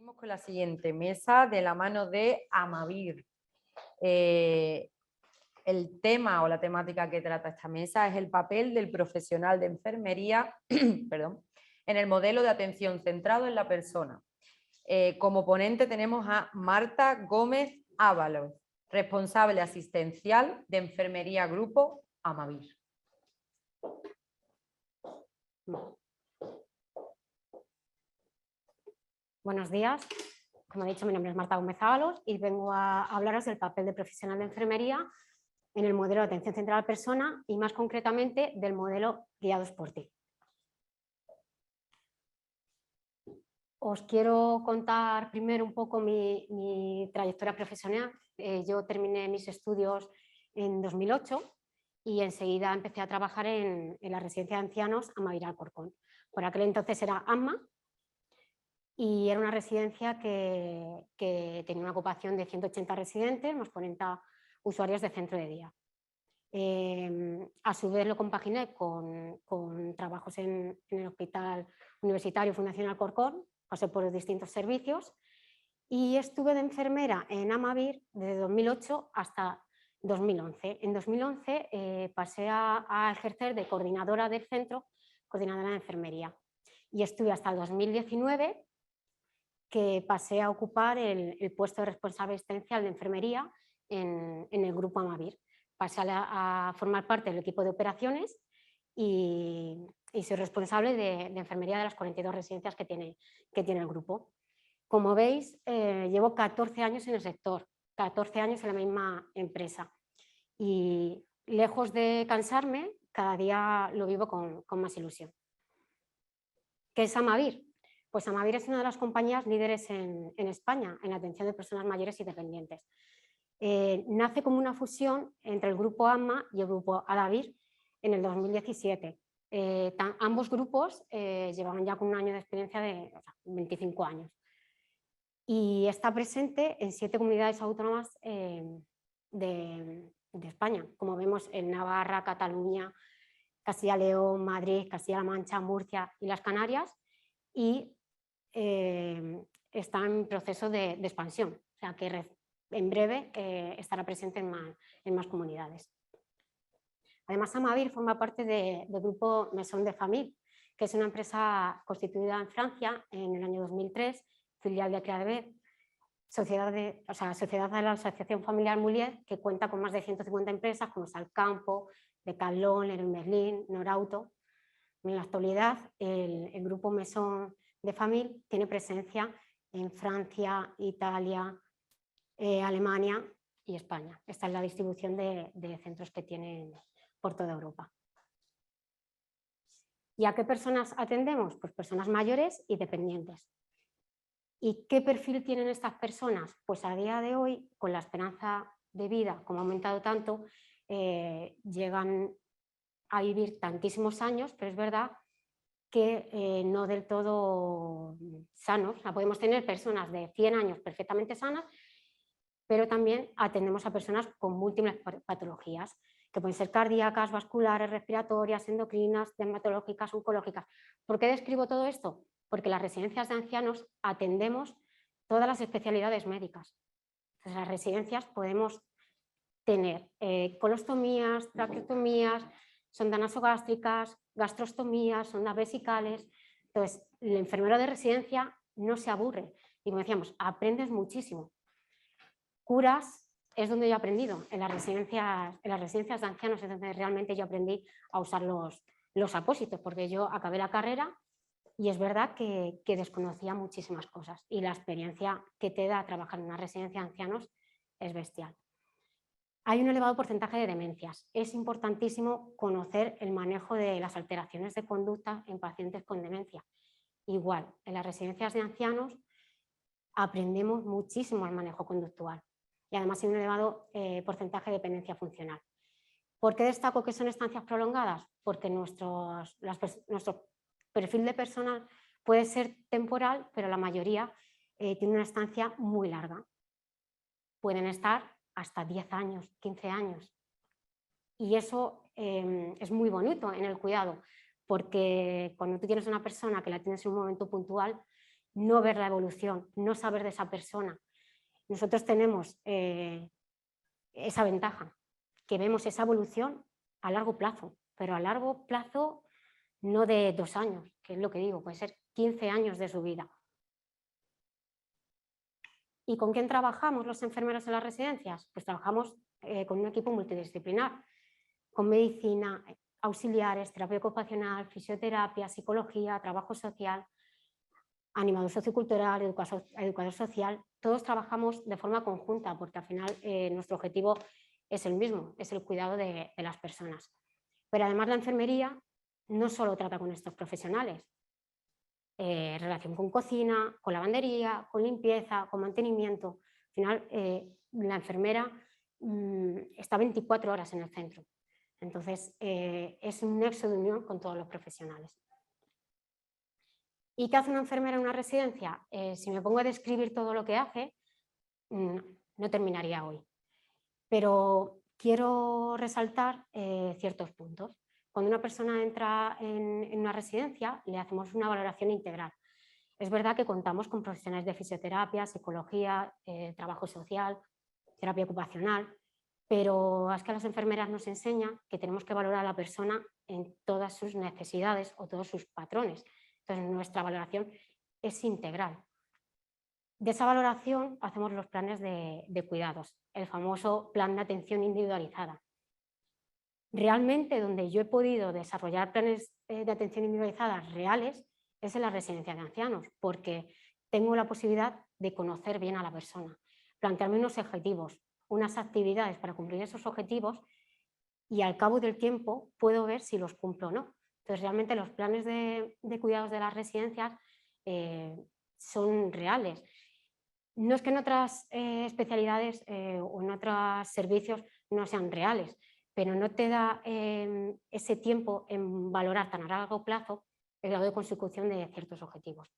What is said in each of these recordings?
Seguimos con la siguiente mesa de la mano de Amavir. El tema o la temática que trata esta mesa es el papel del profesional de enfermería perdón, en el modelo de atención centrado en la persona. Como ponente tenemos a Marta Gómez Ábalos, responsable asistencial de Enfermería Grupo Amavir. Buenos días, como he dicho, mi nombre es Marta Gómez Ábalos y vengo a hablaros del papel de profesional de enfermería en el modelo de atención central a la persona y más concretamente del modelo guiados por ti. Os quiero contar primero un poco mi trayectoria profesional. Yo terminé mis estudios en 2008 y enseguida empecé a trabajar en la residencia de ancianos Amavir Alcorcón. Por aquel entonces era AMMA y era una residencia que tenía una ocupación de 180 residentes, más 40 usuarios de centro de día. A su vez lo compaginé con trabajos en el Hospital Universitario Fundación Alcorcón, pasé por distintos servicios y estuve de enfermera en Amavir desde 2008 hasta 2011. En 2011 pasé a ejercer de coordinadora del centro, coordinadora de enfermería, y estuve hasta el 2019 que pasé a ocupar el puesto de responsable asistencial de enfermería en el grupo Amavir. Pasé a formar parte del equipo de operaciones y soy responsable de enfermería de las 42 residencias que tiene el grupo. Como veis, llevo 14 años en el sector, 14 años en la misma empresa y lejos de cansarme, cada día lo vivo con más ilusión. ¿Qué es Amavir? Pues Amavir es una de las compañías líderes en España en la atención de personas mayores y dependientes. Nace como una fusión entre el grupo AMMA y el grupo Adavir en el 2017. Ambos grupos llevaban ya con un año de experiencia de 25 años. Y está presente en 7 comunidades autónomas de España, como vemos en Navarra, Cataluña, Castilla y León, Madrid, Castilla-La Mancha, Murcia y las Canarias, y está en proceso de expansión, o sea que en breve estará presente en más comunidades. Además, Amavir forma parte del grupo Maison de Famille, que es una empresa constituida en Francia en el año 2003, filial de CREADEB, sociedad de la Asociación Familiar Moulier, que cuenta con más de 150 empresas como Salcampo, Decathlon, Leroy Merlin, Norauto. En la actualidad, el grupo Maison de Famille tiene presencia en Francia, Italia, Alemania y España. Esta es la distribución de centros que tienen por toda Europa. ¿Y a qué personas atendemos? Pues personas mayores y dependientes. ¿Y qué perfil tienen estas personas? Pues a día de hoy, con la esperanza de vida, como ha aumentado tanto, llegan a vivir tantísimos años, pero es verdad que no del todo sanos. O sea, podemos tener personas de 100 años perfectamente sanas, pero también atendemos a personas con múltiples patologías, que pueden ser cardíacas, vasculares, respiratorias, endocrinas, dermatológicas, oncológicas. ¿Por qué describo todo esto? Porque en las residencias de ancianos atendemos todas las especialidades médicas. En las residencias podemos tener colostomías, traqueotomías, sondas nasogástricas, gastrostomías, sondas vesicales. Entonces, el enfermero de residencia no se aburre y, como decíamos, aprendes muchísimo. Curas es donde yo he aprendido, en las residencias de ancianos es donde realmente yo aprendí a usar los apósitos, porque yo acabé la carrera y es verdad que desconocía muchísimas cosas y la experiencia que te da trabajar en una residencia de ancianos es bestial. Hay un elevado porcentaje de demencias. Es importantísimo conocer el manejo de las alteraciones de conducta en pacientes con demencia. Igual, en las residencias de ancianos aprendemos muchísimo el manejo conductual y además hay un elevado porcentaje de dependencia funcional. ¿Por qué destaco que son estancias prolongadas? Porque nuestro perfil de personal puede ser temporal, pero la mayoría tiene una estancia muy larga. Pueden estar hasta 10 años, 15 años. Y eso es muy bonito en el cuidado, porque cuando tú tienes una persona que la tienes en un momento puntual, no ver la evolución, no saber de esa persona. Nosotros tenemos esa ventaja, que vemos esa evolución a largo plazo, pero a largo plazo no de 2 años, que es lo que digo, puede ser 15 años de su vida. ¿Y con quién trabajamos los enfermeros en las residencias? Pues trabajamos con un equipo multidisciplinar, con medicina, auxiliares, terapia ocupacional, fisioterapia, psicología, trabajo social, animador sociocultural, educador social. Todos trabajamos de forma conjunta porque al final nuestro objetivo es el mismo, es el cuidado de las personas. Pero además la enfermería no solo trata con estos profesionales, relación con cocina, con lavandería, con limpieza, con mantenimiento. Al final la enfermera está 24 horas en el centro. Entonces es un nexo de unión con todos los profesionales. ¿Y qué hace una enfermera en una residencia? Si me pongo a describir todo lo que hace, no terminaría hoy. Pero quiero resaltar ciertos puntos. Cuando una persona entra en una residencia, le hacemos una valoración integral. Es verdad que contamos con profesionales de fisioterapia, psicología, trabajo social, terapia ocupacional, pero es que las enfermeras nos enseñan que tenemos que valorar a la persona en todas sus necesidades o todos sus patrones. Entonces, nuestra valoración es integral. De esa valoración hacemos los planes de cuidados, el famoso plan de atención individualizada. Realmente donde yo he podido desarrollar planes de atención individualizada reales es en la residencia de ancianos, porque tengo la posibilidad de conocer bien a la persona, plantearme unos objetivos, unas actividades para cumplir esos objetivos y al cabo del tiempo puedo ver si los cumplo o no. Entonces realmente los planes de cuidados de las residencias son reales. No es que en otras especialidades o en otros servicios no sean reales, pero no te da ese tiempo en valorar tan a largo plazo el grado de consecución de ciertos objetivos.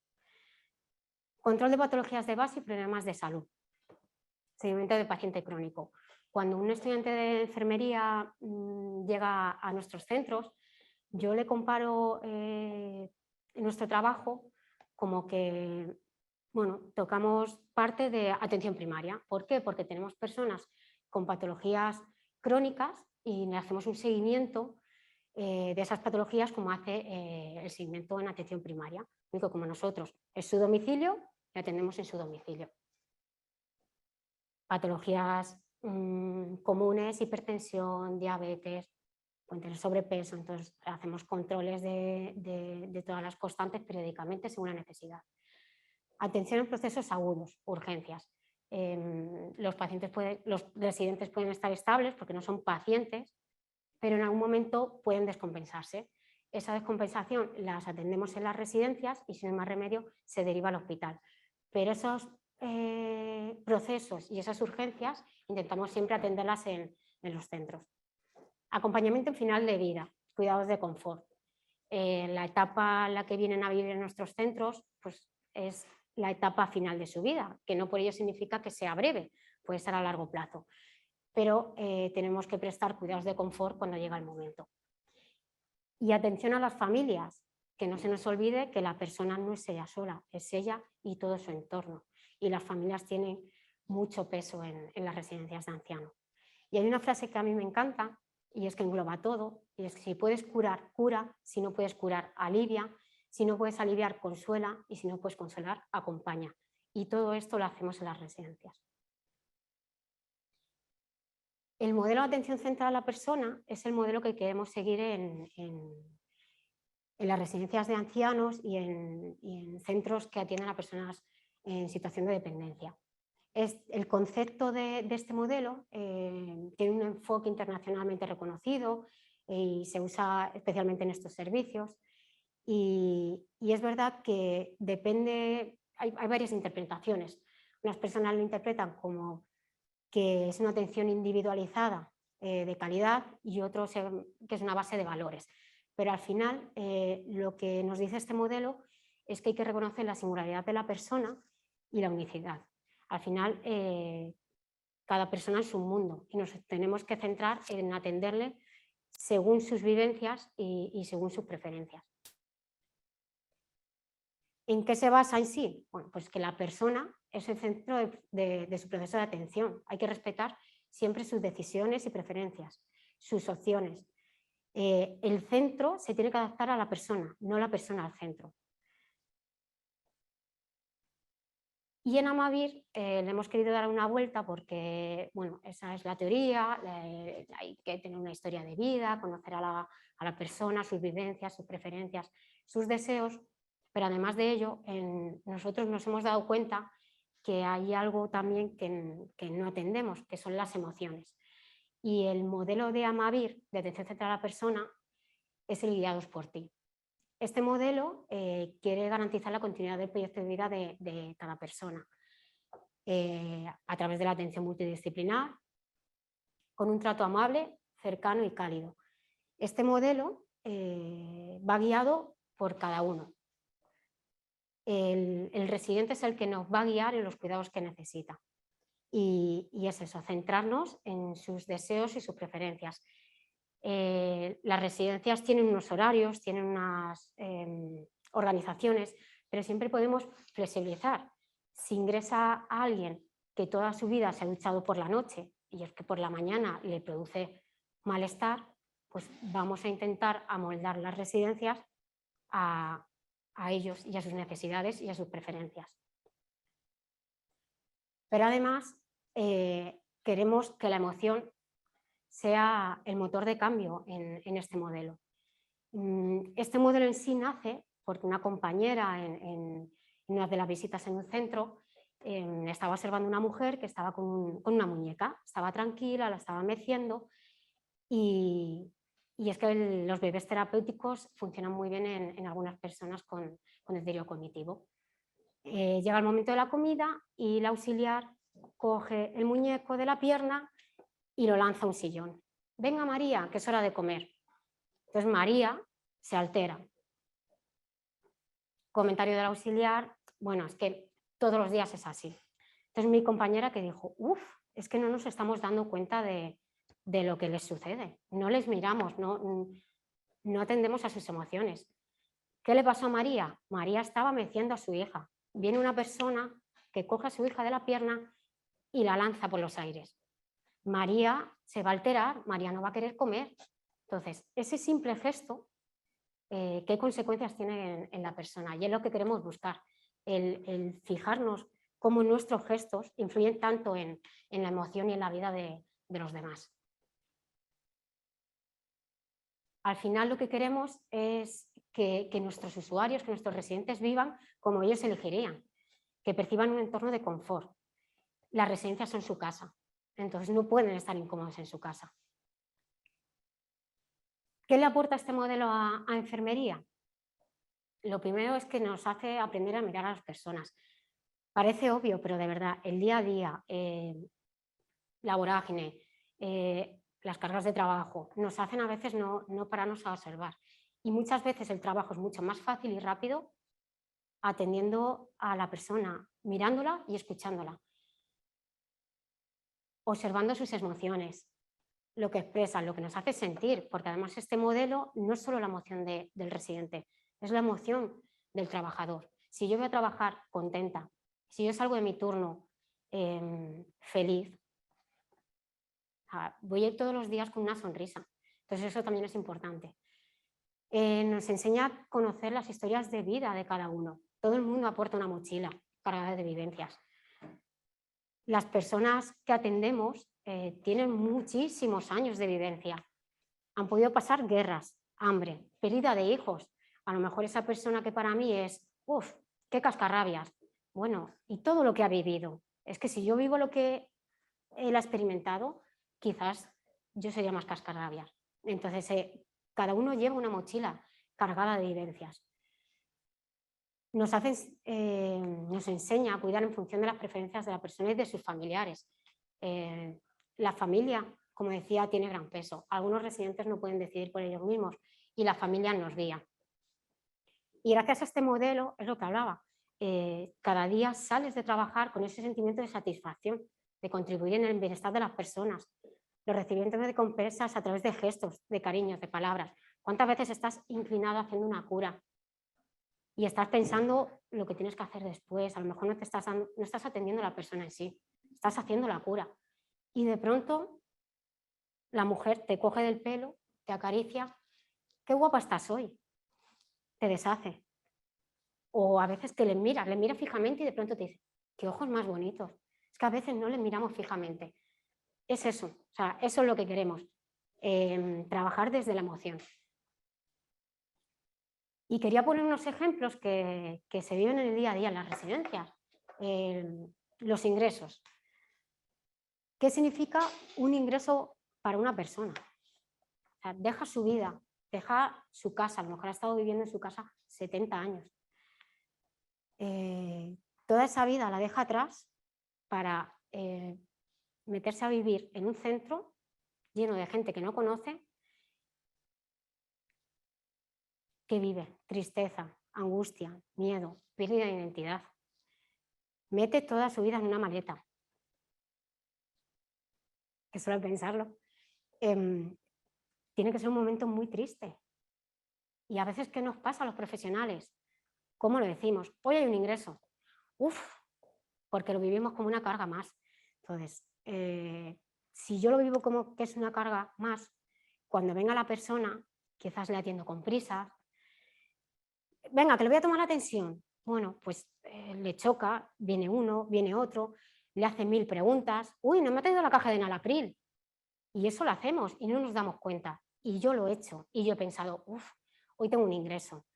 Control de patologías de base y problemas de salud. Seguimiento de paciente crónico. Cuando un estudiante de enfermería llega a nuestros centros, yo le comparo nuestro trabajo como que tocamos parte de atención primaria. ¿Por qué? Porque tenemos personas con patologías crónicas y le hacemos un seguimiento de esas patologías como hace el seguimiento en atención primaria. Único como nosotros es su domicilio, le atendemos en su domicilio. Patologías comunes, hipertensión, diabetes, pueden tener sobrepeso, entonces hacemos controles de todas las constantes periódicamente según la necesidad. Atención en procesos agudos, urgencias. Los residentes pueden estar estables porque no son pacientes, pero en algún momento pueden descompensarse. Esa descompensación las atendemos en las residencias y si no hay más remedio se deriva al hospital. Pero esos procesos y esas urgencias intentamos siempre atenderlas en los centros. Acompañamiento en final de vida, cuidados de confort. La etapa en la que vienen a vivir en nuestros centros pues es la etapa final de su vida, que no por ello significa que sea breve, puede ser a largo plazo, pero tenemos que prestar cuidados de confort cuando llega el momento. Y atención a las familias, que no se nos olvide que la persona no es ella sola, es ella y todo su entorno, y las familias tienen mucho peso en las residencias de ancianos. Y hay una frase que a mí me encanta, y es que engloba todo, y es que si puedes curar, cura, si no puedes curar, alivia, si no puedes aliviar, consuela, y si no puedes consolar, acompaña. Y todo esto lo hacemos en las residencias. El modelo de atención centrada a la persona es el modelo que queremos seguir en las residencias de ancianos y en centros que atienden a personas en situación de dependencia. El concepto de este modelo tiene un enfoque internacionalmente reconocido y se usa especialmente en estos servicios. Y es verdad que depende, hay varias interpretaciones. Unas personas lo interpretan como que es una atención individualizada de calidad y otros que es una base de valores. Pero al final lo que nos dice este modelo es que hay que reconocer la singularidad de la persona y la unicidad. Al final cada persona es un mundo y nos tenemos que centrar en atenderle según sus vivencias y según sus preferencias. ¿En qué se basa en sí? Bueno, pues que la persona es el centro de su proceso de atención. Hay que respetar siempre sus decisiones y preferencias, sus opciones. El centro se tiene que adaptar a la persona, no la persona al centro. Y en Amavir le hemos querido dar una vuelta porque, bueno, esa es la teoría, hay que tener una historia de vida, conocer a la persona, sus vivencias, sus preferencias, sus deseos, pero además de ello, nosotros nos hemos dado cuenta que hay algo también que no atendemos, que son las emociones. Y el modelo de Amavir, de atención centrada a la persona, es el Guiados por ti. Este modelo quiere garantizar la continuidad del proyecto de vida de cada persona a través de la atención multidisciplinar, con un trato amable, cercano y cálido. Este modelo va guiado por cada uno. El residente es el que nos va a guiar en los cuidados que necesita. Y es eso, centrarnos en sus deseos y sus preferencias. Las residencias tienen unos horarios, tienen unas organizaciones, pero siempre podemos flexibilizar. Si ingresa a alguien que toda su vida se ha duchado por la noche y es que por la mañana le produce malestar, pues vamos a intentar amoldar las residencias a ellos y a sus necesidades y a sus preferencias. Pero además queremos que la emoción sea el motor de cambio en este modelo. Este modelo en sí nace porque una compañera en una de las visitas en un centro estaba observando una mujer que estaba con una muñeca, estaba tranquila, la estaba meciendo y es que los bebés terapéuticos funcionan muy bien en algunas personas con deterioro cognitivo. Llega el momento de la comida y la auxiliar coge el muñeco de la pierna y lo lanza a un sillón. Venga María, que es hora de comer. Entonces María se altera. Comentario del auxiliar, bueno, es que todos los días es así. Entonces mi compañera que dijo, es que no nos estamos dando cuenta de lo que les sucede. No les miramos, no atendemos a sus emociones. ¿Qué le pasó a María? María estaba meciendo a su hija. Viene una persona que coge a su hija de la pierna y la lanza por los aires. María se va a alterar, María no va a querer comer. Entonces, ese simple gesto, ¿qué consecuencias tiene en la persona? Y es lo que queremos buscar, el fijarnos cómo nuestros gestos influyen tanto en la emoción y en la vida de los demás. Al final lo que queremos es que nuestros usuarios, que nuestros residentes vivan como ellos elegirían, que perciban un entorno de confort. Las residencias son su casa, entonces no pueden estar incómodos en su casa. ¿Qué le aporta este modelo a enfermería? Lo primero es que nos hace aprender a mirar a las personas. Parece obvio, pero de verdad, el día a día, la vorágine, las cargas de trabajo, nos hacen a veces no pararnos a observar. Y muchas veces el trabajo es mucho más fácil y rápido atendiendo a la persona, mirándola y escuchándola, observando sus emociones, lo que expresan, lo que nos hace sentir, porque además este modelo no es solo la emoción del residente, es la emoción del trabajador. Si yo voy a trabajar contenta, si yo salgo de mi turno feliz, voy a ir todos los días con una sonrisa. Entonces eso también es importante. Nos enseña a conocer las historias de vida de cada uno. Todo el mundo aporta una mochila cargada de vivencias. Las personas que atendemos tienen muchísimos años de vivencia. Han podido pasar guerras, hambre, pérdida de hijos. A lo mejor esa persona que para mí es, qué cascarrabias. Bueno, y todo lo que ha vivido. Es que si yo vivo lo que él ha experimentado, quizás yo sería más cascarrabias. Entonces, cada uno lleva una mochila cargada de vivencias. Nos enseña a cuidar en función de las preferencias de la persona y de sus familiares. La familia, como decía, tiene gran peso. Algunos residentes no pueden decidir por ellos mismos y la familia nos guía. Y gracias a este modelo, es lo que hablaba, cada día sales de trabajar con ese sentimiento de satisfacción, de contribuir en el bienestar de las personas, los recibimientos de recompensas a través de gestos, de cariños, de palabras. ¿Cuántas veces estás inclinado haciendo una cura? y estás pensando lo que tienes que hacer después. A lo mejor no estás atendiendo a la persona en sí, estás haciendo la cura. Y de pronto la mujer te coge del pelo, te acaricia, qué guapa estás hoy, te deshace. O a veces que le miras fijamente y de pronto te dice, qué ojos más bonitos. Es que a veces no les miramos fijamente. Es eso, o sea, eso es lo que queremos, trabajar desde la emoción. Y quería poner unos ejemplos que se viven en el día a día en las residencias. Los ingresos. ¿Qué significa un ingreso para una persona? O sea, deja su vida, deja su casa, a lo mejor ha estado viviendo en su casa 70 años. Toda esa vida la deja atrás para meterse a vivir en un centro lleno de gente que no conoce, que vive tristeza, angustia, miedo, pérdida de identidad. Mete toda su vida en una maleta. Que suele pensarlo. Tiene que ser un momento muy triste. Y a veces, ¿qué nos pasa a los profesionales? ¿Cómo lo decimos? Hoy hay un ingreso. Uf, porque lo vivimos como una carga más. Entonces, si yo lo vivo como que es una carga más, cuando venga la persona, quizás le atiendo con prisas. Venga, que le voy a tomar la atención. Bueno, pues le choca, viene uno, viene otro, le hace 1000 preguntas. Uy, no me ha traído la caja de Enalapril. Y eso lo hacemos y no nos damos cuenta. Y yo lo he hecho y yo he pensado, uff, hoy tengo un ingreso.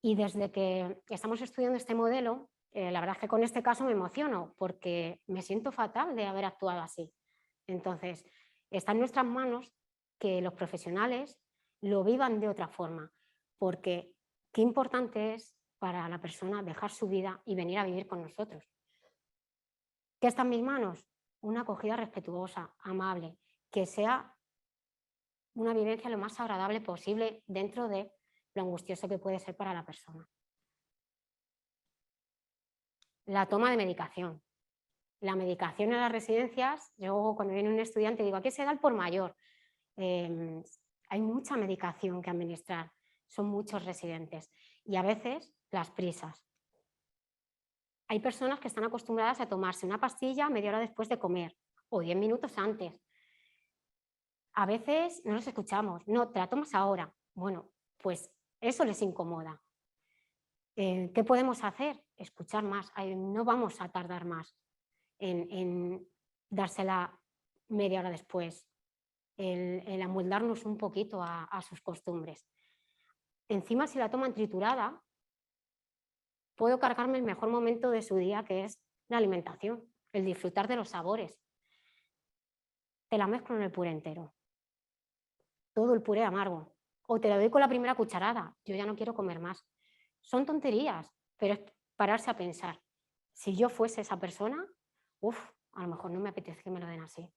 Y desde que estamos estudiando este modelo, la verdad es que con este caso me emociono porque me siento fatal de haber actuado así. Entonces, está en nuestras manos que los profesionales lo vivan de otra forma, porque qué importante es para la persona dejar su vida y venir a vivir con nosotros. ¿Qué está en mis manos? Una acogida respetuosa, amable, que sea una vivencia lo más agradable posible dentro de lo angustioso que puede ser para la persona. La toma de medicación. La medicación en las residencias, yo cuando viene un estudiante digo, aquí se da el por mayor. Hay mucha medicación que administrar, son muchos residentes y a veces las prisas. Hay personas que están acostumbradas a tomarse una pastilla media hora después de comer o 10 minutos antes. A veces no los escuchamos, no, te la tomas ahora. Bueno, pues eso les incomoda. ¿Qué podemos hacer? Escuchar más, no vamos a tardar más en dársela media hora después, el amoldarnos un poquito a sus costumbres. Encima, si la toman triturada, puedo cargarme el mejor momento de su día, que es la alimentación, el disfrutar de los sabores. Te la mezclo en el puré entero, todo el puré amargo, o te la doy con la primera cucharada, yo ya no quiero comer más. Son tonterías, pero es pararse a pensar. Si yo fuese esa persona, a lo mejor no me apetece que me lo den así.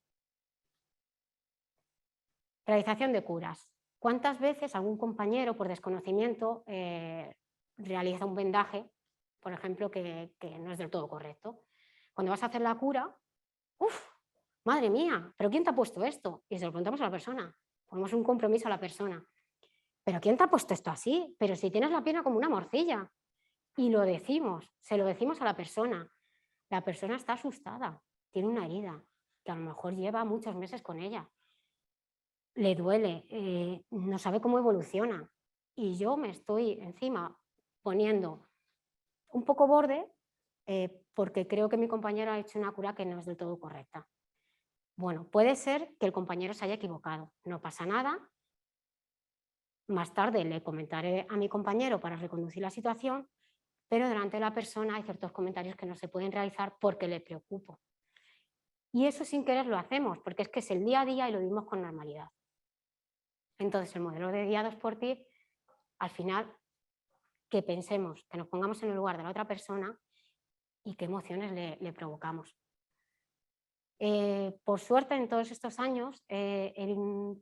Realización de curas. ¿Cuántas veces algún compañero, por desconocimiento, realiza un vendaje, por ejemplo, que no es del todo correcto? Cuando vas a hacer la cura, madre mía, ¿pero quién te ha puesto esto? Y se lo preguntamos a la persona, ponemos un compromiso a la persona. ¿Pero quién te ha puesto esto así? Pero si tienes la pierna como una morcilla. Y lo decimos, se lo decimos a la persona. La persona está asustada, tiene una herida, que a lo mejor lleva muchos meses con ella. Le duele, no sabe cómo evoluciona. Y yo me estoy encima poniendo un poco borde porque creo que mi compañero ha hecho una cura que no es del todo correcta. Bueno, puede ser que el compañero se haya equivocado, no pasa nada. Más tarde le comentaré a mi compañero para reconducir la situación, pero delante de la persona hay ciertos comentarios que no se pueden realizar porque le preocupo. Y eso sin querer lo hacemos, porque es que es el día a día y lo vivimos con normalidad. Entonces, el modelo de guiados por ti, al final, que pensemos, que nos pongamos en el lugar de la otra persona y qué emociones le provocamos. Por suerte, en todos estos años he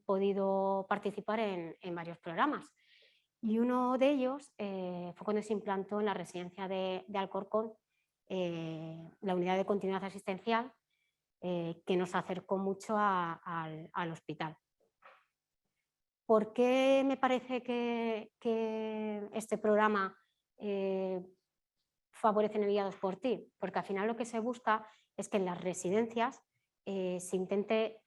podido participar en varios programas. Y uno de ellos fue cuando se implantó en la residencia de Alcorcón la unidad de continuidad asistencial, que nos acercó mucho al hospital. ¿Por qué me parece que este programa favorecen el Guiados por Ti, porque al final lo que se busca es que en las residencias se intente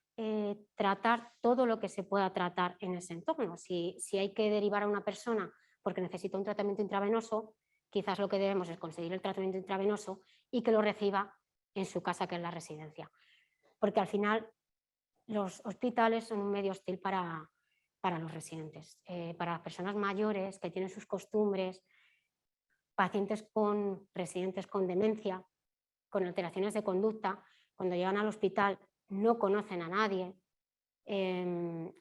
tratar todo lo que se pueda tratar en ese entorno. Si hay que derivar a una persona porque necesita un tratamiento intravenoso, quizás lo que debemos es conseguir el tratamiento intravenoso y que lo reciba en su casa, que es la residencia. Porque al final los hospitales son un medio hostil para los residentes, para las personas mayores que tienen sus costumbres, pacientes residentes con demencia, con alteraciones de conducta, cuando llegan al hospital no conocen a nadie,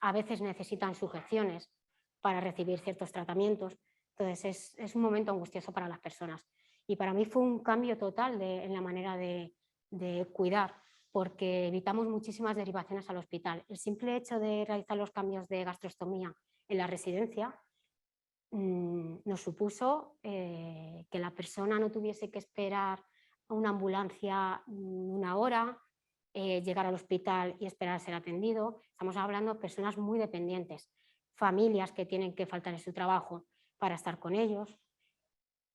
a veces necesitan sujeciones para recibir ciertos tratamientos, entonces es un momento angustioso para las personas. Y para mí fue un cambio total en la manera de cuidar, porque evitamos muchísimas derivaciones al hospital. El simple hecho de realizar los cambios de gastrostomía en la residencia nos supuso que la persona no tuviese que esperar a una ambulancia una hora, llegar al hospital y esperar a ser atendido. Estamos hablando de personas muy dependientes, familias que tienen que faltar en su trabajo para estar con ellos.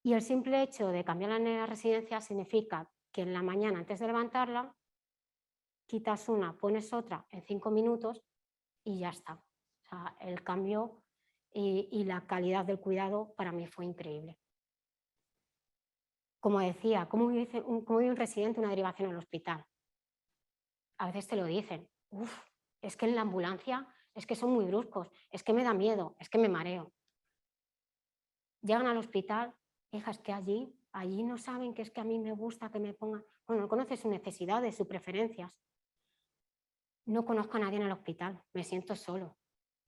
Y el simple hecho de cambiarla en la residencia significa que en la mañana, antes de levantarla, quitas una, pones otra en 5 minutos y ya está. O sea, el cambio y la calidad del cuidado para mí fue increíble. Como decía, ¿cómo vive un residente una derivación al hospital? A veces te lo dicen, es que en la ambulancia es que son muy bruscos, es que me da miedo, es que me mareo. Llegan al hospital, hija, es que allí no saben que es que a mí me gusta que me pongan, bueno, no conoce sus necesidades, sus preferencias. No conozco a nadie en el hospital, me siento solo,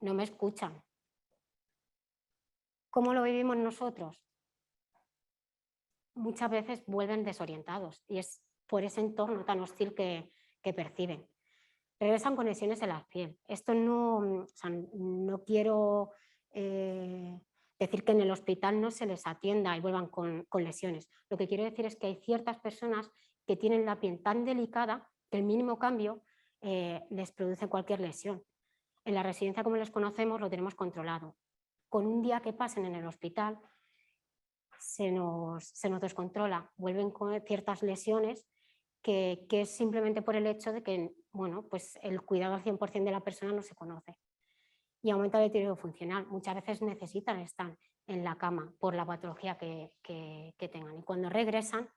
no me escuchan. ¿Cómo lo vivimos nosotros? Muchas veces vuelven desorientados y es por ese entorno tan hostil que perciben. Regresan con lesiones en la piel. Esto no quiero decir que en el hospital no se les atienda y vuelvan con lesiones. Lo que quiero decir es que hay ciertas personas que tienen la piel tan delicada que el mínimo cambio les produce cualquier lesión. En la residencia, como les conocemos, lo tenemos controlado. Con un día que pasen en el hospital se nos descontrola, vuelven con ciertas lesiones que es simplemente por el hecho de que pues el cuidado al 100% de la persona no se conoce. Y aumenta el deterioro funcional. Muchas veces necesitan estar en la cama por la patología que tengan. Y cuando regresan,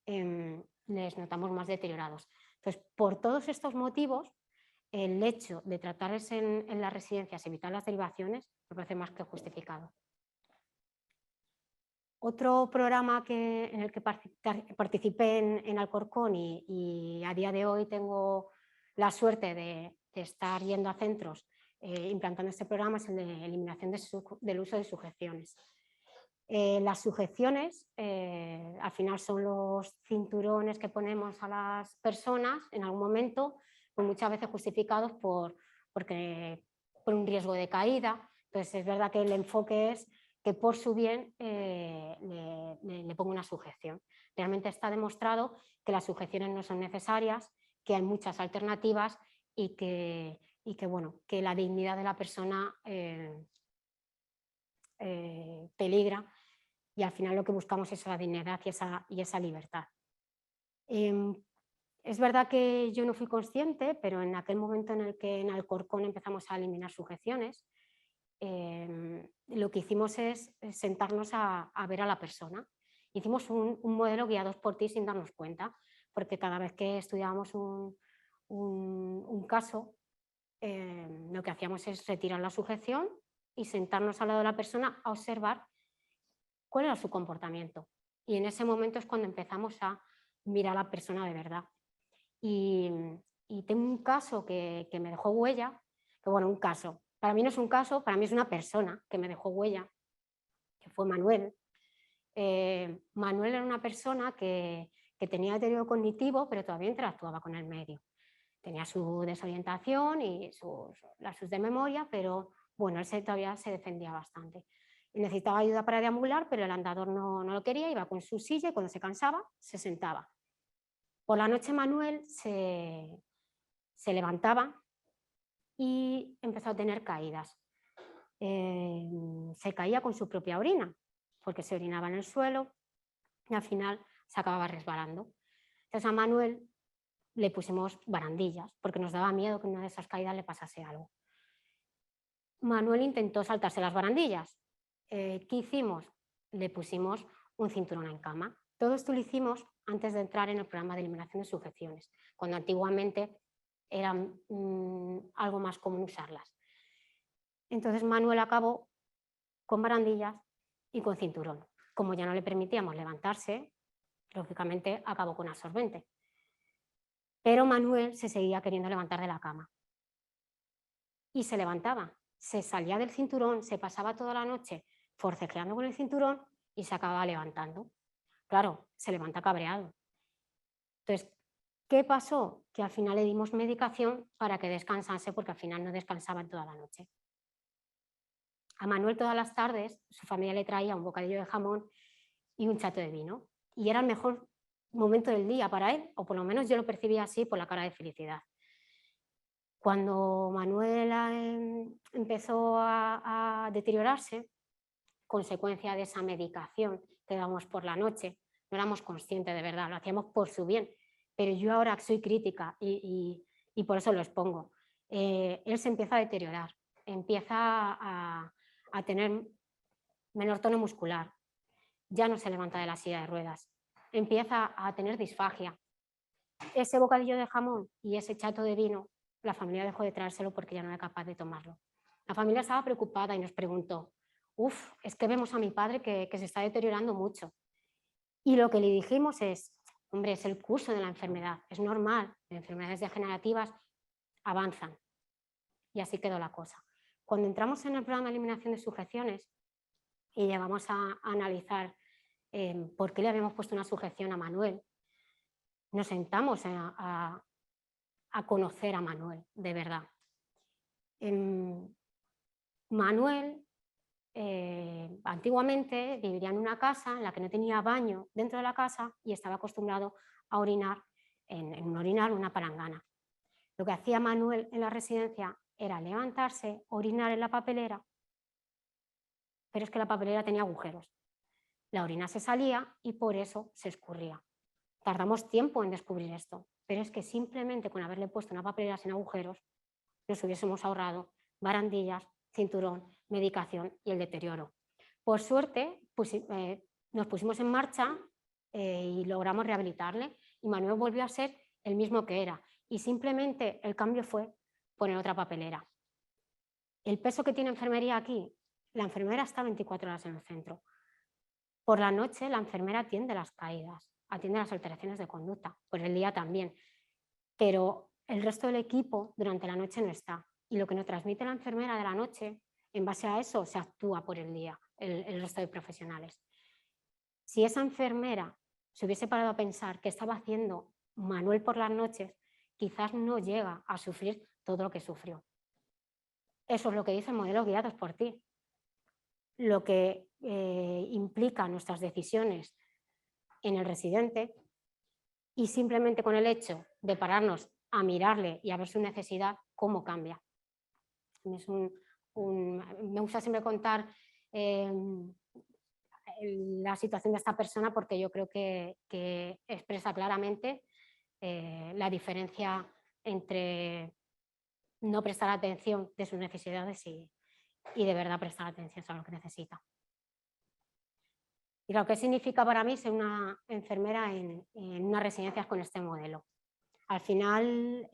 les notamos más deteriorados. Entonces, por todos estos motivos, el hecho de tratarles en las residencias, evitar las derivaciones, me parece más que justificado. Otro programa en el que participé en Alcorcón y a día de hoy tengo la suerte de estar yendo a centros implantando este programa es el de eliminación del uso de sujeciones. Las sujeciones al final son los cinturones que ponemos a las personas en algún momento, pues muchas veces justificados por un riesgo de caída. Entonces es verdad que el enfoque es que por su bien le pongo una sujeción. Realmente está demostrado que las sujeciones no son necesarias, que hay muchas alternativas y que la dignidad de la persona peligra y al final lo que buscamos es esa dignidad y esa libertad. Es verdad que yo no fui consciente, pero en aquel momento en el que en Alcorcón empezamos a eliminar sujeciones, lo que hicimos es sentarnos a ver a la persona. Hicimos un modelo guiados por ti sin darnos cuenta, porque cada vez que estudiábamos un caso, lo que hacíamos es retirar la sujeción y sentarnos al lado de la persona a observar cuál era su comportamiento. Y en ese momento es cuando empezamos a mirar a la persona de verdad. Y tengo un caso que me dejó huella, que bueno, un caso. Para mí no es un caso, para mí es una persona que me dejó huella, que fue Manuel. Manuel era una persona que tenía deterioro cognitivo, pero todavía interactuaba con el medio. Tenía su desorientación y sus lapsus de memoria, pero bueno, él todavía se defendía bastante. Necesitaba ayuda para deambular, pero el andador no lo quería, iba con su silla y cuando se cansaba, se sentaba. Por la noche Manuel se levantaba y empezó a tener caídas. Se caía con su propia orina. porque se orinaba en el suelo y al final se acababa resbalando. Entonces a Manuel le pusimos barandillas porque nos daba miedo que en una de esas caídas le pasase algo. Manuel intentó saltarse las barandillas. ¿Qué hicimos? Le pusimos un cinturón en cama. Todo esto lo hicimos antes de entrar en el programa de eliminación de sujeciones, cuando antiguamente era algo más común usarlas. Entonces Manuel acabó con barandillas y con cinturón. Como ya no le permitíamos levantarse, lógicamente acabó con absorbente. Pero Manuel se seguía queriendo levantar de la cama. Y se levantaba, se salía del cinturón, se pasaba toda la noche forcejeando con el cinturón y se acababa levantando. Claro, se levanta cabreado. Entonces, ¿qué pasó? Que al final le dimos medicación para que descansase, porque al final no descansaba en toda la noche. A Manuel todas las tardes su familia le traía un bocadillo de jamón y un chato de vino. Y era el mejor momento del día para él, o por lo menos yo lo percibía así por la cara de felicidad. Cuando Manuel empezó a deteriorarse, consecuencia de esa medicación que damos por la noche, no éramos conscientes de verdad, lo hacíamos por su bien, pero yo ahora soy crítica y por eso lo expongo. Él se empieza a deteriorar, empieza a tener menor tono muscular, ya no se levanta de la silla de ruedas, empieza a tener disfagia. Ese bocadillo de jamón y ese chato de vino, la familia dejó de traérselo porque ya no era capaz de tomarlo. La familia estaba preocupada y nos preguntó, es que vemos a mi padre que se está deteriorando mucho. Y lo que le dijimos es, hombre, es el curso de la enfermedad, es normal, las enfermedades degenerativas avanzan. Y así quedó la cosa. Cuando entramos en el programa de eliminación de sujeciones y llegamos a analizar por qué le habíamos puesto una sujeción a Manuel, nos sentamos a conocer a Manuel, de verdad. Manuel antiguamente vivía en una casa en la que no tenía baño dentro de la casa y estaba acostumbrado a orinar en un orinal, una palangana. Lo que hacía Manuel en la residencia era levantarse, orinar en la papelera, pero es que la papelera tenía agujeros. La orina se salía y por eso se escurría. Tardamos tiempo en descubrir esto, pero es que simplemente con haberle puesto una papelera sin agujeros nos hubiésemos ahorrado barandillas, cinturón, medicación y el deterioro. Por suerte, nos pusimos en marcha y logramos rehabilitarle y Manuel volvió a ser el mismo que era y simplemente el cambio fue poner otra papelera. El peso que tiene enfermería aquí, la enfermera está 24 horas en el centro. Por la noche la enfermera atiende las caídas, atiende las alteraciones de conducta, por el día también, pero el resto del equipo durante la noche no está. Y lo que nos transmite la enfermera de la noche, en base a eso se actúa por el día, el resto de profesionales. Si esa enfermera se hubiese parado a pensar qué estaba haciendo Manuel por las noches, quizás no llega a sufrir todo lo que sufrió. Eso es lo que dice el modelo Guiados por Ti. Lo que implica nuestras decisiones en el residente y simplemente con el hecho de pararnos a mirarle y a ver su necesidad, cómo cambia. Me gusta siempre contar la situación de esta persona porque yo creo que expresa claramente la diferencia entre no prestar atención de sus necesidades y de verdad prestar atención a lo que necesita. Y lo que significa para mí ser una enfermera en unas residencias con este modelo. Al final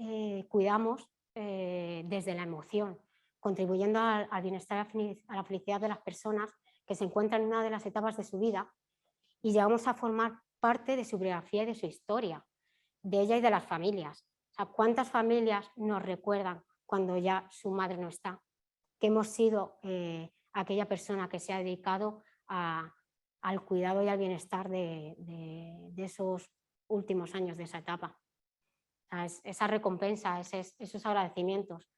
cuidamos desde la emoción, contribuyendo al bienestar, a la felicidad de las personas que se encuentran en una de las etapas de su vida y llegamos a formar parte de su biografía y de su historia, de ella y de las familias. O sea, ¿cuántas familias nos recuerdan cuando ya su madre no está? Que hemos sido aquella persona que se ha dedicado al cuidado y al bienestar de esos últimos años de esa etapa. O sea, esa recompensa, esos agradecimientos,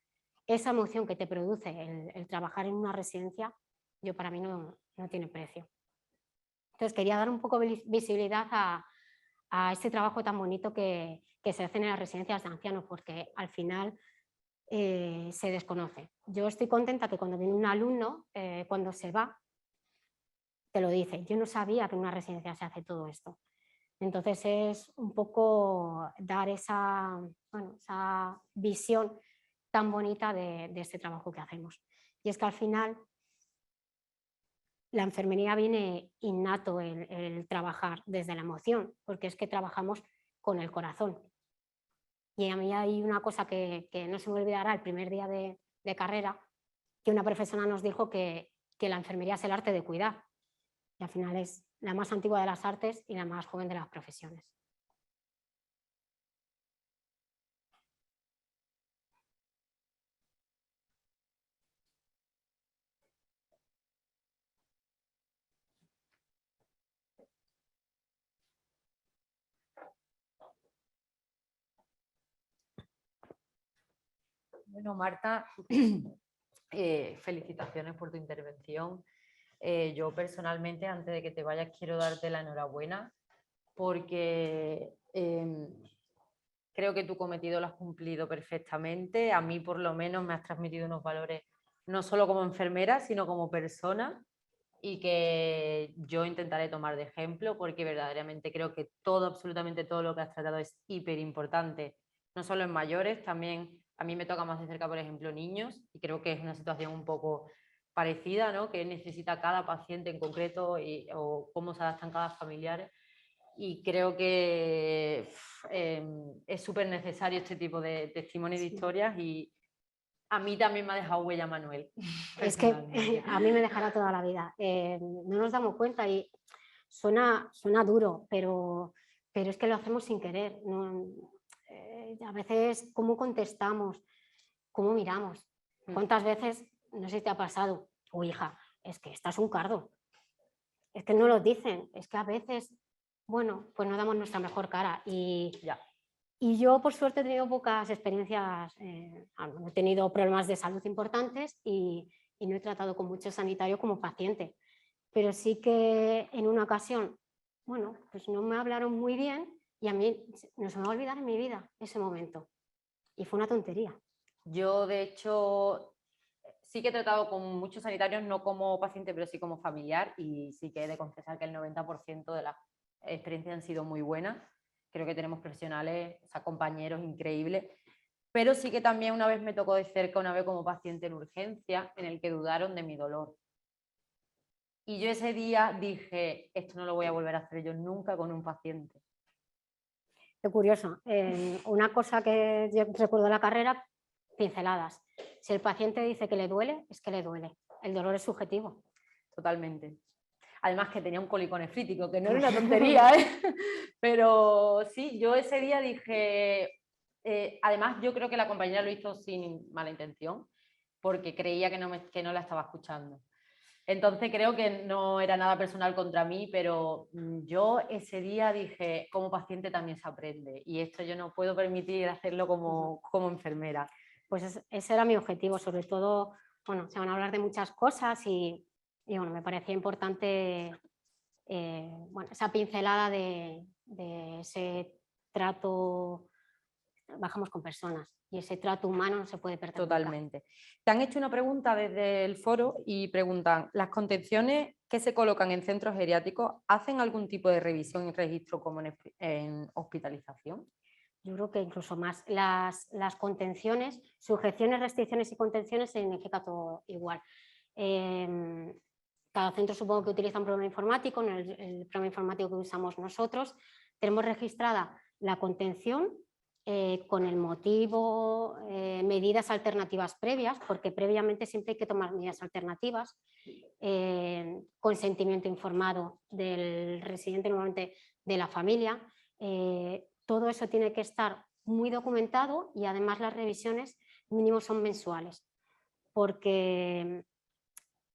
esa emoción que te produce el trabajar en una residencia, yo para mí no tiene precio. Entonces quería dar un poco de visibilidad a este trabajo tan bonito que se hace en las residencias de ancianos, porque al final se desconoce. Yo estoy contenta que cuando viene un alumno, cuando se va, te lo dice. Yo no sabía que en una residencia se hace todo esto. Entonces es un poco dar esa, bueno, esa visión tan bonita de este trabajo que hacemos. Y es que al final la enfermería viene innato el trabajar desde la emoción, porque es que trabajamos con el corazón. Y a mí hay una cosa que no se me olvidará el primer día de carrera, que una profesora nos dijo que la enfermería es el arte de cuidar. Y al final es la más antigua de las artes y la más joven de las profesiones. Bueno, Marta, felicitaciones por tu intervención. Yo personalmente, antes de que te vayas, quiero darte la enhorabuena porque creo que tu cometido lo has cumplido perfectamente. A mí, por lo menos, me has transmitido unos valores no solo como enfermera, sino como persona, y que yo intentaré tomar de ejemplo porque verdaderamente creo que todo, absolutamente todo lo que has tratado es hiper importante, no solo en mayores, también a mí me toca más de cerca, por ejemplo, niños, y creo que es una situación un poco parecida, ¿no? Que necesita cada paciente en concreto o cómo se adaptan cada familiar. Y creo que es súper necesario este tipo de testimonios y de historias, y a mí también me ha dejado huella Manuel. Es que a mí me dejará toda la vida. No nos damos cuenta y suena duro, pero es que lo hacemos sin querer. ¿No? A veces, ¿cómo contestamos? ¿Cómo miramos? ¿Cuántas veces, no sé si te ha pasado, hija, es que estás un cardo? Es que no lo dicen, es que a veces, bueno, pues no damos nuestra mejor cara. Y yo, por suerte, he tenido pocas experiencias, no he tenido problemas de salud importantes y no he tratado con mucho sanitario como paciente. Pero sí que en una ocasión, bueno, pues no me hablaron muy bien y a mí no se me va a olvidar en mi vida ese momento. Y fue una tontería. Yo, de hecho, sí que he tratado con muchos sanitarios, no como paciente, pero sí como familiar, y sí que he de confesar que el 90% de las experiencias han sido muy buenas. Creo que tenemos profesionales, o sea, compañeros increíbles, pero sí que también una vez me tocó de cerca, una vez como paciente en urgencia, en el que dudaron de mi dolor. Y yo ese día dije, esto no lo voy a volver a hacer yo nunca con un paciente. Qué curioso. Una cosa que yo recuerdo de la carrera, pinceladas. Si el paciente dice que le duele, es que le duele. El dolor es subjetivo. Totalmente. Además que tenía un cólico nefrítico, que no era una tontería, ¿eh? Pero sí, yo ese día dije, además yo creo que la compañera lo hizo sin mala intención, porque creía que no la estaba escuchando. Entonces creo que no era nada personal contra mí, pero yo ese día dije, como paciente también se aprende, y esto yo no puedo permitir hacerlo como enfermera. Pues ese era mi objetivo, sobre todo, bueno, se van a hablar de muchas cosas y bueno, me parecía importante bueno, esa pincelada de ese trato, bajamos con personas y ese trato humano no se puede perder. Totalmente. Nunca. Te han hecho una pregunta desde el foro y preguntan, ¿las contenciones que se colocan en centros geriátricos hacen algún tipo de revisión y registro como en hospitalización? Yo creo que incluso más. Las contenciones, sujeciones, restricciones y contenciones se significa todo igual. Cada centro supongo que utiliza un programa informático, en el programa informático que usamos nosotros tenemos registrada la contención con el motivo, medidas alternativas previas, porque previamente siempre hay que tomar medidas alternativas, consentimiento informado del residente, normalmente de la familia. Todo eso tiene que estar muy documentado y además las revisiones mínimo son mensuales, porque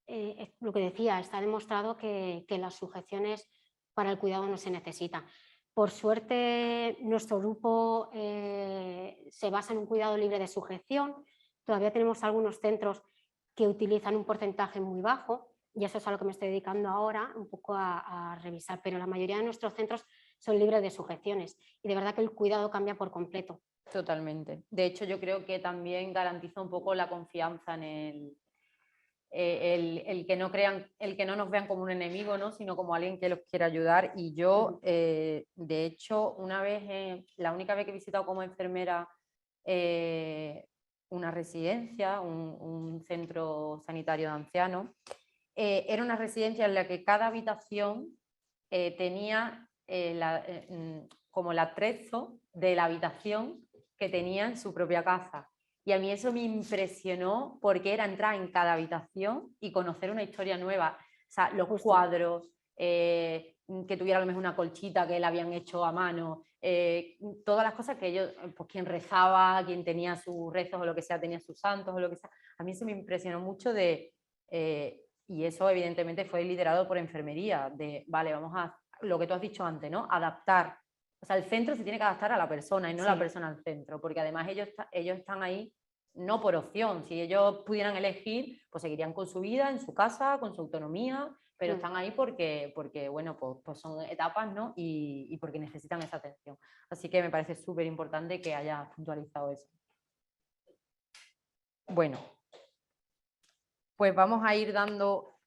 lo que decía, está demostrado que las sujeciones para el cuidado no se necesitan. Por suerte, nuestro grupo se basa en un cuidado libre de sujeción. Todavía tenemos algunos centros que utilizan un porcentaje muy bajo y eso es a lo que me estoy dedicando ahora, un poco a revisar, pero la mayoría de nuestros centros son libres de sujeciones y de verdad que el cuidado cambia por completo. Totalmente. De hecho, yo creo que también garantiza un poco la confianza el que no nos vean como un enemigo, ¿no? Sino como alguien que los quiere ayudar. Y yo, de hecho, la única vez que he visitado como enfermera una residencia, un centro sanitario de ancianos, era una residencia en la que cada habitación tenía como el atrezo de la habitación que tenía en su propia casa. Y a mí eso me impresionó porque era entrar en cada habitación y conocer una historia nueva. O sea, los cuadros, que tuviera a lo mejor una colchita que le habían hecho a mano, todas las cosas que ellos, pues quien rezaba, quien tenía sus rezos o lo que sea, tenía sus santos o lo que sea. A mí eso me impresionó mucho y eso evidentemente fue liderado por enfermería, vale, vamos a, lo que tú has dicho antes, ¿no? Adaptar. O sea, el centro se tiene que adaptar a la persona y no la persona al centro, porque además ellos están ahí no por opción. Si ellos pudieran elegir, pues seguirían con su vida, en su casa, con su autonomía, pero están ahí porque bueno, pues son etapas, ¿no? Y porque necesitan esa atención. Así que me parece súper importante que haya puntualizado eso. Bueno, pues vamos a ir dando...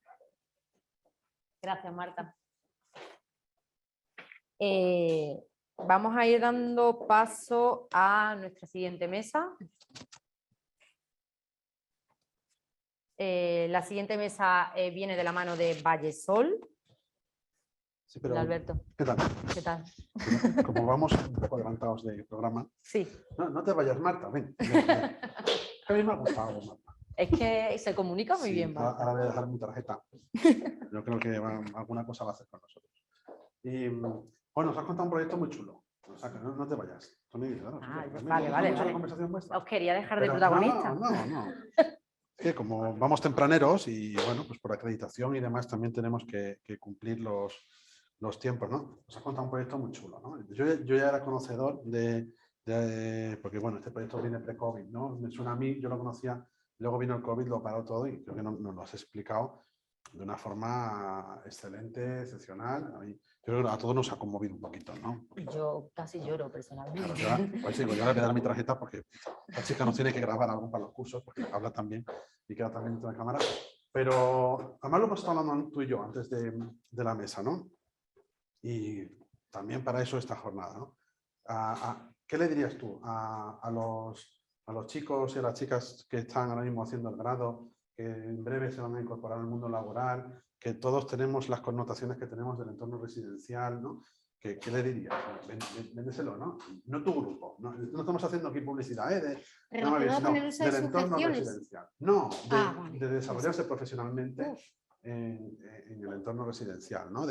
Gracias, Marta. Vamos a ir dando paso a nuestra siguiente mesa. La siguiente mesa viene de la mano de Vallesol. Sí, pero, Alberto. ¿Qué tal? ¿Qué tal? Como vamos un poco adelantados del programa. Sí. No te vayas, Marta, ven. A mí me ha gustado, Marta. Es que se comunica muy bien, Marta. Ahora voy a dejar mi tarjeta. Yo creo que alguna cosa va a hacer con nosotros. Y bueno, os has contado un proyecto muy chulo. O sea, que no te vayas. Vale. Os quería dejar de protagonista. No. Que como vamos tempraneros y bueno, pues por acreditación y demás también tenemos que cumplir los tiempos, ¿no? Os has contado un proyecto muy chulo, ¿no? Yo ya era conocedor porque bueno, este proyecto viene pre-COVID, ¿no? Me suena a mí, yo lo conocía, luego vino el COVID, lo paró todo y creo que nos lo has explicado de una forma excelente, excepcional. Yo creo que a todos nos ha conmovido un poquito, ¿no? Yo casi lloro personalmente. Claro, pues sí, yo le voy a dar mi tarjeta porque la chica nos tiene que grabar algo para los cursos porque habla también y queda también dentro de la cámara. Pero además lo hemos estado hablando tú y yo antes de la mesa, ¿no? Y también para eso esta jornada, ¿no? ¿Qué le dirías tú a los chicos y a las chicas que están ahora mismo haciendo el grado, que en breve se van a incorporar al mundo laboral, que todos tenemos las connotaciones que tenemos del entorno residencial, ¿no? ¿Qué le dirías? Véndeselo, ¿no? No tu grupo. No estamos haciendo aquí publicidad, Relacionado con el uso de del entorno sujeciones. residencial. No, vale. de desarrollarse profesionalmente en el entorno residencial, ¿no?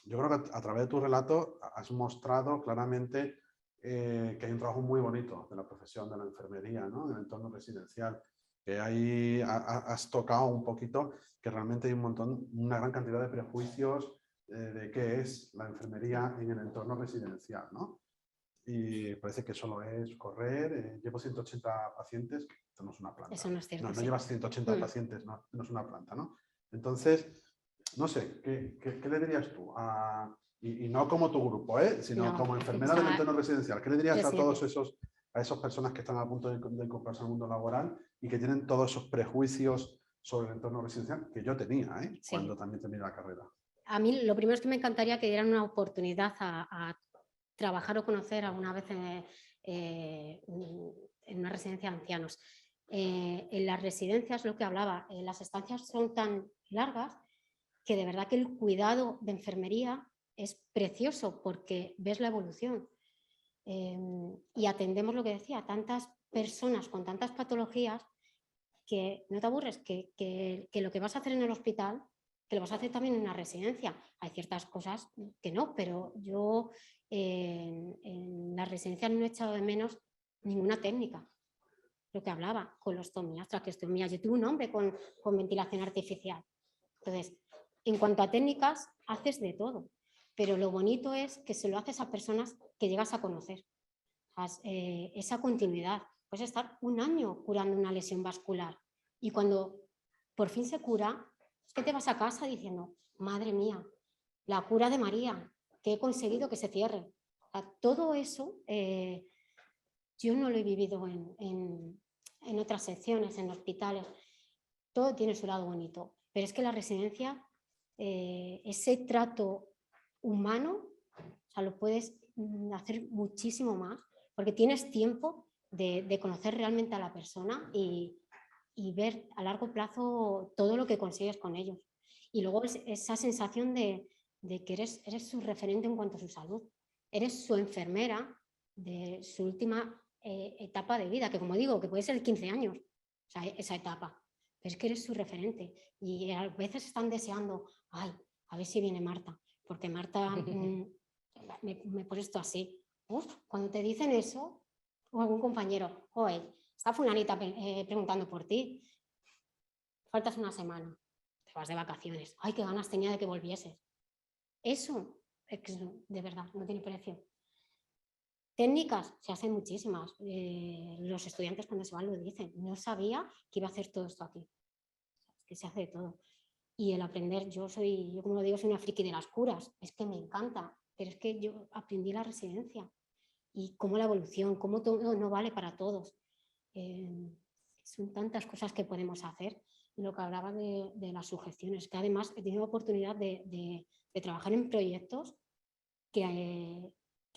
Yo creo que a través de tu relato has mostrado claramente que hay un trabajo muy bonito de la profesión de la enfermería, ¿no? En el entorno residencial. Que ahí has tocado un poquito que realmente hay una gran cantidad de prejuicios de qué es la enfermería en el entorno residencial, ¿no? Y parece que solo es correr. Llevo 180 pacientes, esto no es una planta. Eso no es cierto. No llevas 180 pacientes, no es una planta, ¿no? Entonces, no sé, ¿qué le dirías tú? Y no como tu grupo, sino como enfermera del entorno residencial. ¿Qué le dirías a todos a esas personas que están a punto de incorporarse al mundo laboral y que tienen todos esos prejuicios sobre el entorno residencial que yo tenía cuando también terminé la carrera? A mí lo primero es que me encantaría que dieran una oportunidad a trabajar o conocer alguna vez en una residencia de ancianos. En las residencias, lo que hablaba, las estancias son tan largas que de verdad que el cuidado de enfermería es precioso porque ves la evolución. Y atendemos lo que decía, tantas personas con tantas patologías que no te aburres, que lo que vas a hacer en el hospital, que lo vas a hacer también en una residencia. Hay ciertas cosas que no, pero yo en las residencias no he echado de menos ninguna técnica. Lo que hablaba, colostomías, traqueostomías. Yo tuve un hombre con ventilación artificial. Entonces, en cuanto a técnicas, haces de todo. Pero lo bonito es que se lo haces a personas que llegas a conocer. Esa continuidad. Puedes estar un año curando una lesión vascular y cuando por fin se cura, es que te vas a casa diciendo, madre mía, la cura de María, que he conseguido que se cierre. Todo eso yo no lo he vivido en otras secciones, en hospitales, todo tiene su lado bonito, pero es que la residencia, ese trato humano, o sea, lo puedes hacer muchísimo más, porque tienes tiempo de conocer realmente a la persona y ver a largo plazo todo lo que consigues con ellos. Y luego esa sensación de que eres su referente en cuanto a su salud. Eres su enfermera de su última etapa de vida, que como digo, que puede ser 15 años, o sea, esa etapa. Pero es que eres su referente. Y a veces están deseando, ay, a ver si viene Marta, porque Marta me pone esto así. Uf, cuando te dicen eso, o algún compañero, oye, está fulanita preguntando por ti, faltas una semana, te vas de vacaciones, ay, qué ganas tenía de que volvieses. Eso, de verdad, no tiene precio. Técnicas, se hacen muchísimas. Los estudiantes cuando se van lo dicen, no sabía que iba a hacer todo esto aquí. Es que se hace de todo. Y el aprender, yo como lo digo, soy una friki de las curas, es que me encanta, pero es que yo aprendí la residencia y cómo la evolución, cómo todo no vale para todos. Son tantas cosas que podemos hacer. Y lo que hablaba de las sugestiones, que además he tenido oportunidad de trabajar en proyectos que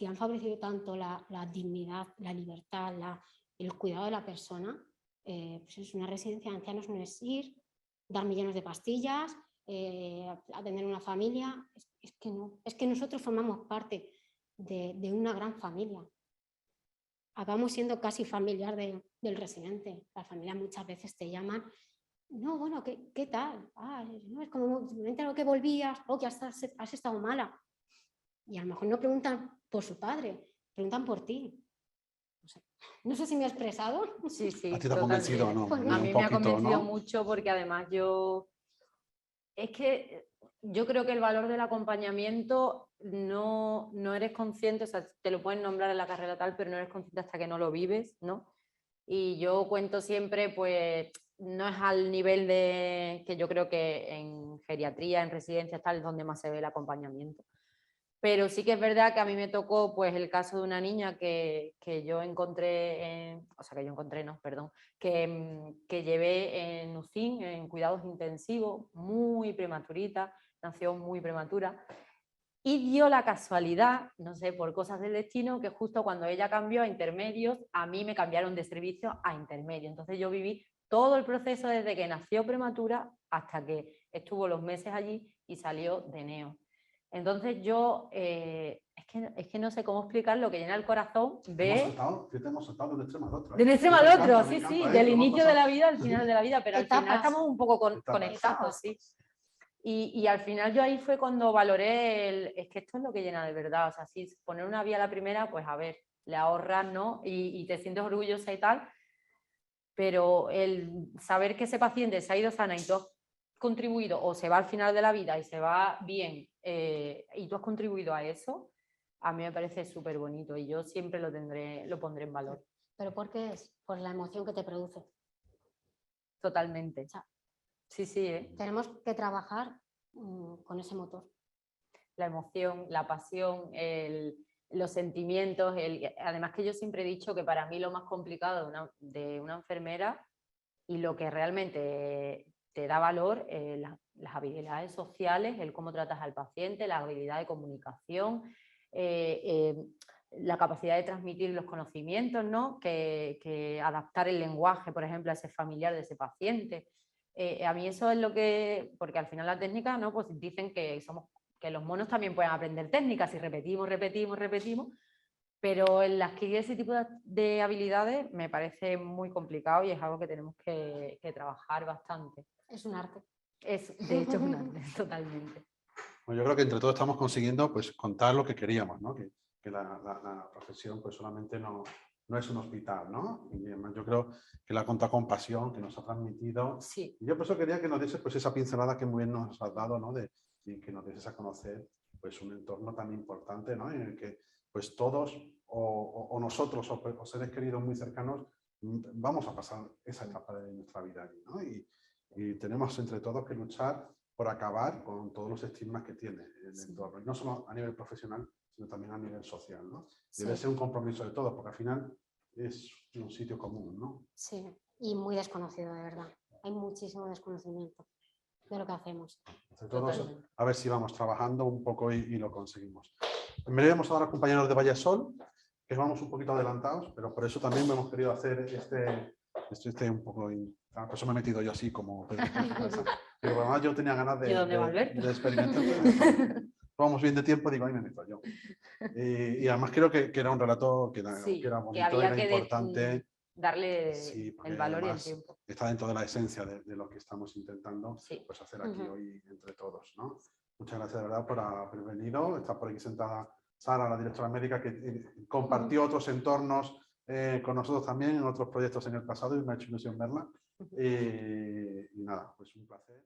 han favorecido tanto la dignidad, la libertad, el cuidado de la persona. Pues es una residencia de ancianos, no es ir, dar millones de pastillas, atender una familia. Es que no, es que nosotros formamos parte de una gran familia. Acabamos siendo casi familiar del residente. La familia muchas veces te llaman, no, bueno, ¿qué tal? No, es como, me entero que volvías, que has estado mala. Y a lo mejor no preguntan por su padre, preguntan por ti. No sé si me he expresado. Sí, sí, ¿A ti te ha convencido, no? Pues a mí me ha convencido ¿no? mucho porque además es que yo creo que el valor del acompañamiento no eres consciente, o sea, te lo pueden nombrar en la carrera tal, pero no eres consciente hasta que no lo vives, ¿no? Y yo cuento siempre, pues, no es al nivel de que yo creo que en geriatría, en residencias, tal, es donde más se ve el acompañamiento. Pero sí que es verdad que a mí me tocó pues el caso de una niña que yo encontré, que llevé en UCIN, en cuidados intensivos, muy prematurita, nació muy prematura, y dio la casualidad, no sé, por cosas del destino, que justo cuando ella cambió a intermedios, a mí me cambiaron de servicio a intermedio. Entonces yo viví todo el proceso desde que nació prematura hasta que estuvo los meses allí y salió de neo. Entonces yo, es que no sé cómo explicar lo que llena el corazón. Hemos saltado de un extremo al otro. De un extremo al otro, sí, encanta, sí, del inicio de la vida al Sí. final de la vida, pero al final estamos un poco conectados, Etapas. sí. Y al final yo ahí fue cuando valoré es que esto es lo que llena de verdad, o sea, si poner una vía a la primera, pues a ver, le ahorras, ¿no? Y te sientes orgullosa y tal, pero el saber que ese paciente se ha ido sana y tú has contribuido, o se va al final de la vida y se va bien, y tú has contribuido a eso, a mí me parece súper bonito y yo siempre lo pondré en valor. ¿Pero por qué es? Por la emoción que te produce. Totalmente. O sea, sí, sí. Tenemos que trabajar con ese motor. La emoción, la pasión, los sentimientos. Además que yo siempre he dicho que para mí lo más complicado de una enfermera y lo que realmente te da valor, las habilidades sociales, el cómo tratas al paciente, la habilidad de comunicación, la capacidad de transmitir los conocimientos, ¿no? que adaptar el lenguaje, por ejemplo, a ese familiar de ese paciente. A mí eso es lo que, porque al final la técnica, ¿no? Pues dicen que los monos también pueden aprender técnicas y repetimos, pero el adquirir ese tipo de habilidades me parece muy complicado y es algo que tenemos que trabajar bastante. Es un arte. Es, de hecho, un arte, totalmente. Bueno, yo creo que entre todos estamos consiguiendo pues, contar lo que queríamos, ¿no? Que la profesión pues, solamente no es un hospital, ¿no? Y además yo creo que la ha contado con pasión, que nos ha transmitido. Sí. Y yo por eso quería que nos diese pues, esa pincelada que muy bien nos has dado, ¿no? Y que nos dieses a conocer pues, un entorno tan importante, ¿no? En el que pues, todos o nosotros o seres queridos muy cercanos vamos a pasar esa etapa de nuestra vida allí, ¿no? Y tenemos entre todos que luchar por acabar con todos los estigmas que tiene el entorno, y no solo a nivel profesional, sino también a nivel social, ¿no? Debe ser un compromiso de todos, porque al final es un sitio común, ¿no? Sí, y muy desconocido, de verdad. hay muchísimo desconocimiento de lo que hacemos. Entre todos, Totalmente. a ver si vamos trabajando un poco y lo conseguimos. En breve vamos a dar a compañeros de Vallesol, que vamos un poquito adelantados, pero por eso también hemos querido hacer este un poco... por eso me he metido yo así como... Pero además yo tenía ganas ¿Y dónde va Alberto? de experimentar. Vamos bien de tiempo, digo, ahí me meto yo. Y además creo que era un relato que era, Sí, que era que bonito, había era que importante. darle Sí, porque el valor y el además tiempo. está dentro de la esencia de lo que estamos intentando Sí. pues, hacer aquí Ujú. hoy entre todos, ¿no? Muchas gracias de verdad por haber venido. Está por aquí sentada Sara, la directora médica, que compartió otros entornos con nosotros también en otros proyectos en el pasado y me ha hecho ilusión verla. Y nada, pues un placer.